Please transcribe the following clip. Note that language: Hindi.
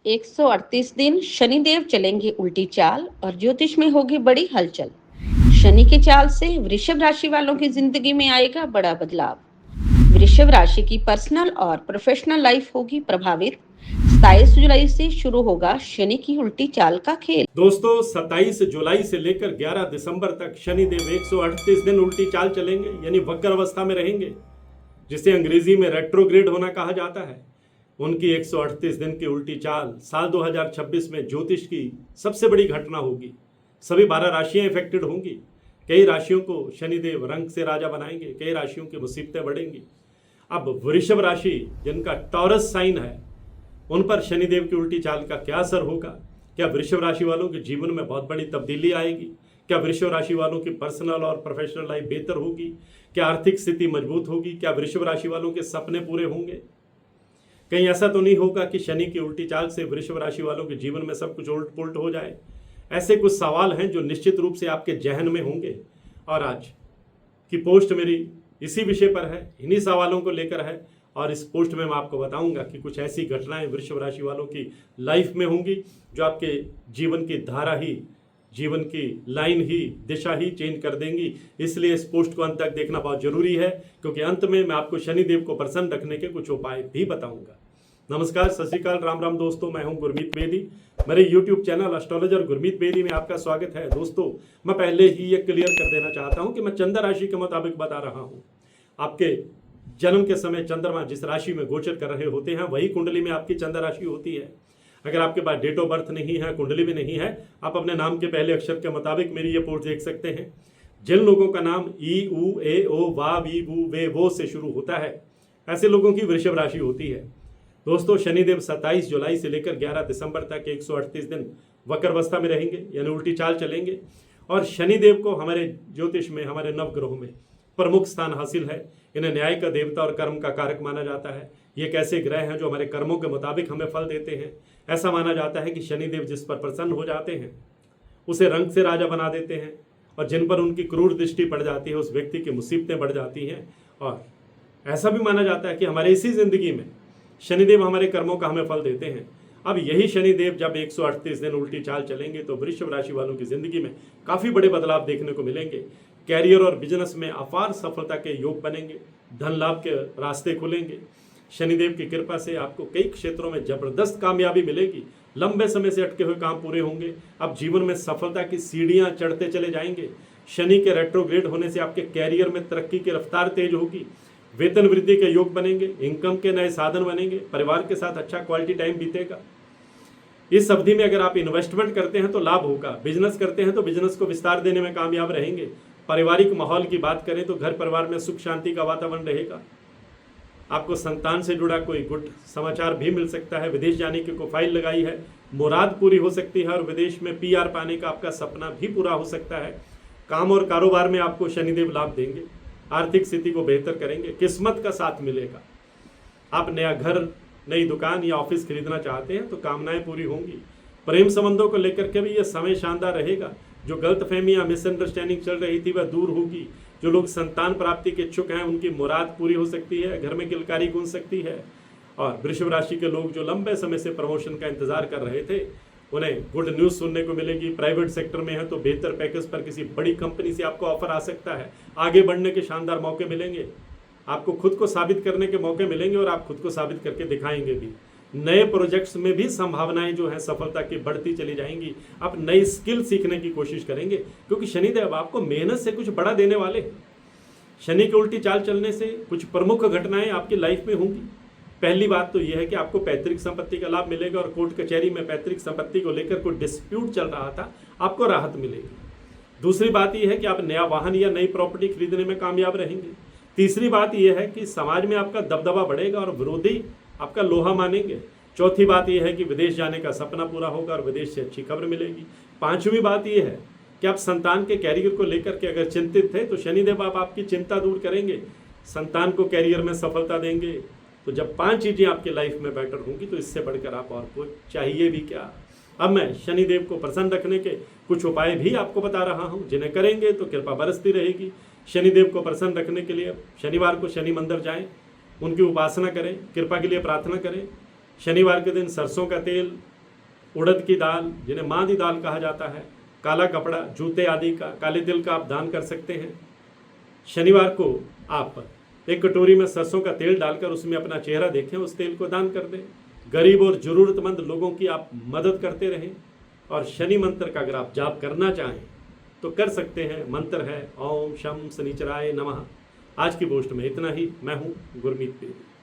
138 दिन शनिदेव चलेंगे उल्टी चाल और ज्योतिष में होगी बड़ी हलचल। शनि के चाल से वृषभ राशि वालों की जिंदगी में आएगा बड़ा बदलाव। वृषभ राशि की पर्सनल और प्रोफेशनल लाइफ होगी प्रभावित। 27 जुलाई से शुरू होगा शनि की उल्टी चाल का खेल। दोस्तों 27 जुलाई से लेकर 11 दिसंबर तक शनिदेव 138 दिन उल्टी चाल चलेंगे, यानी वक्र अवस्था में रहेंगे, जिसे अंग्रेजी में रेट्रोग्रेड होना कहा जाता है। उनकी 138 दिन की उल्टी चाल साल 2026 में ज्योतिष की सबसे बड़ी घटना होगी। सभी 12 राशियां इफेक्टेड होंगी। कई राशियों को शनिदेव रंग से राजा बनाएंगे, कई राशियों की मुसीबतें बढ़ेंगी। अब वृषभ राशि जिनका टॉरस साइन है, उन पर शनिदेव की उल्टी चाल का क्या असर होगा? क्या वृषभ राशि वालों के जीवन में बहुत बड़ी तब्दीली आएगी? क्या वृषभ राशि वालों की पर्सनल और प्रोफेशनल लाइफ बेहतर होगी? क्या आर्थिक स्थिति मजबूत होगी? क्या वृषभ राशि वालों के सपने पूरे होंगे? कहीं ऐसा तो नहीं होगा कि शनि की उल्टी चाल से वृषभ राशि वालों के जीवन में सब कुछ उलट पुलट हो जाए? ऐसे कुछ सवाल हैं जो निश्चित रूप से आपके जहन में होंगे, और आज की पोस्ट मेरी इसी विषय पर है, इन्हीं सवालों को लेकर है। और इस पोस्ट में मैं आपको बताऊंगा कि कुछ ऐसी घटनाएं वृषभ राशि वालों की लाइफ में होंगी जो आपके जीवन की धारा ही, जीवन की लाइन ही, दिशा ही चेंज कर देंगी। इसलिए इस पोस्ट को अंत तक देखना बहुत जरूरी है, क्योंकि अंत में मैं आपको शनिदेव को प्रसन्न रखने के कुछ उपाय भी बताऊंगा। नमस्कार, सत श्री अकाल, राम राम दोस्तों, मैं हूं गुरमीत बेदी। मेरे YouTube channel astrologer Gurmeet Bedi में आपका स्वागत है। दोस्तों, मैं पहले ही ये क्लियर कर देना चाहता हूं कि मैं चंद्र राशि के मुताबिक बता रहा हूं। आपके जन्म के समय चंद्रमा जिस राशि में गोचर कर रहे होते हैं, वही कुंडली में आपकी चंद्र राशि होती है। अगर आपके पास डेट ऑफ बर्थ नहीं है, कुंडली भी नहीं है, आप अपने नाम के पहले अक्षर के मुताबिक मेरी ये पोस्ट देख सकते हैं। जिन लोगों का नाम ई, ऊ, ए, ओ, वा, वी, वू, वे, वो से शुरू होता है, ऐसे लोगों की वृषभ राशि होती है। दोस्तों, शनिदेव 27 जुलाई से लेकर 11 दिसंबर तक 138 दिन वक्र अवस्था में रहेंगे, यानी उल्टी चाल चलेंगे। और शनिदेव को हमारे ज्योतिष में, हमारे नवग्रहों में प्रमुख स्थान हासिल है। इन्हें न्याय का देवता और कर्म का कारक माना जाता है। ये एक ऐसे ग्रह हैं जो हमारे कर्मों के मुताबिक हमें फल देते हैं। ऐसा माना जाता है कि शनिदेव जिस पर प्रसन्न हो जाते हैं उसे रंग से राजा बना देते हैं, और जिन पर उनकी क्रूर दृष्टि पड़ जाती है उस व्यक्ति की मुसीबतें बढ़ जाती हैं। और ऐसा भी माना जाता है कि हमारे इसी जिंदगी में शनिदेव हमारे कर्मों का हमें फल देते हैं। अब यही शनिदेव जब 138 दिन उल्टी चाल चलेंगे तो वृषभ राशि वालों की जिंदगी में काफी बड़े बदलाव देखने को मिलेंगे। कैरियर और बिजनेस में अपार सफलता के योग बनेंगे, धन लाभ के रास्ते खुलेंगे। शनिदेव की कृपा से आपको कई क्षेत्रों में जबरदस्त कामयाबी मिलेगी। लंबे समय से अटके हुए काम पूरे होंगे। अब जीवन में सफलता की सीढ़ियां चढ़ते चले जाएंगे। शनि के रेट्रोग्रेड होने से आपके कैरियर में तरक्की की रफ्तार तेज होगी। वेतन वृद्धि के योग बनेंगे, इनकम के नए साधन बनेंगे, परिवार के साथ अच्छा क्वालिटी टाइम बीतेगा। इस अवधि में अगर आप इन्वेस्टमेंट करते हैं तो लाभ होगा, बिजनेस करते हैं तो बिजनेस को विस्तार देने में कामयाब रहेंगे। पारिवारिक माहौल की बात करें तो घर परिवार में सुख शांति का वातावरण रहेगा। आपको संतान से जुड़ा कोई गुड समाचार भी मिल सकता है। विदेश जाने की कोई फाइल लगाई है, मुराद पूरी हो सकती है, और विदेश में पीआर पाने का आपका सपना भी पूरा हो सकता है। काम और कारोबार में आपको शनिदेव लाभ देंगे, आर्थिक स्थिति को बेहतर करेंगे, किस्मत का साथ मिलेगा। आप नया घर, नई दुकान या ऑफिस खरीदना चाहते हैं तो कामनाएं पूरी होंगी। प्रेम संबंधों को लेकर के भी यह समय शानदार रहेगा। जो गलतफहमी या मिसअंडरस्टैंडिंग चल रही थी वह दूर होगी। जो लोग संतान प्राप्ति के इच्छुक हैं उनकी मुराद पूरी हो सकती है, घर में किलकारी गूंज सकती है। और वृषभ राशि के लोग जो लंबे समय से प्रमोशन का इंतजार कर रहे थे, उन्हें गुड न्यूज़ सुनने को मिलेगी। प्राइवेट सेक्टर में है तो बेहतर पैकेज पर किसी बड़ी कंपनी से आपको ऑफर आ सकता है। आगे बढ़ने के शानदार मौके मिलेंगे, आपको खुद को साबित करने के मौके मिलेंगे, और आप खुद को साबित करके दिखाएंगे भी। नए प्रोजेक्ट्स में भी संभावनाएं जो हैं सफलता की बढ़ती चली जाएंगी। आप नई स्किल सीखने की कोशिश करेंगे, क्योंकि शनिदेव आपको मेहनत से कुछ बड़ा देने वाले हैं। शनि की उल्टी चाल चलने से कुछ प्रमुख घटनाएं आपकी लाइफ में होंगी। पहली बात तो यह है कि आपको पैतृक संपत्ति का लाभ मिलेगा, और कोर्ट कचहरी में पैतृक संपत्ति को लेकर कोई डिस्प्यूट चल रहा था, आपको राहत मिलेगी। दूसरी बात यह है कि आप नया वाहन या नई प्रॉपर्टी खरीदने में कामयाब रहेंगे। तीसरी बात यह है कि समाज में आपका दबदबा बढ़ेगा और विरोधी आपका लोहा मानेंगे। चौथी बात यह है कि विदेश जाने का सपना पूरा होगा और विदेश से अच्छी खबर मिलेगी। पांचवी बात यह है कि आप संतान के कैरियर को लेकर के अगर चिंतित थे तो शनिदेव आप आपकी चिंता दूर करेंगे, संतान को कैरियर में सफलता देंगे। तो जब 5 चीजें आपकी लाइफ में बेटर होंगी तो इससे बढ़कर आप और कुछ चाहिए भी क्या। अब मैं शनिदेव को प्रसन्न रखने के कुछ उपाय भी आपको बता रहा हूं, जिन्हें करेंगे तो कृपा बरसती रहेगी। शनिदेव को प्रसन्न रखने के लिए शनिवार को शनि मंदिर जाएं, उनकी उपासना करें, कृपा के लिए प्रार्थना करें। शनिवार के दिन सरसों का तेल उड़द की दाल जिन्हें मादी दाल कहा जाता है, काला कपड़ा, जूते आदि का, काले तिल का आप दान कर सकते हैं। शनिवार को आप एक कटोरी में सरसों का तेल डालकर उसमें अपना चेहरा देखें, उस तेल को दान कर दें। गरीब और ज़रूरतमंद लोगों की आप मदद करते रहें। और शनि मंत्र का अगर आप जाप करना चाहें तो कर सकते हैं। मंत्र है ओम शम शनिचराय नमः। आज की पोस्ट में इतना ही। मैं हूँ गुरमीत पेरी।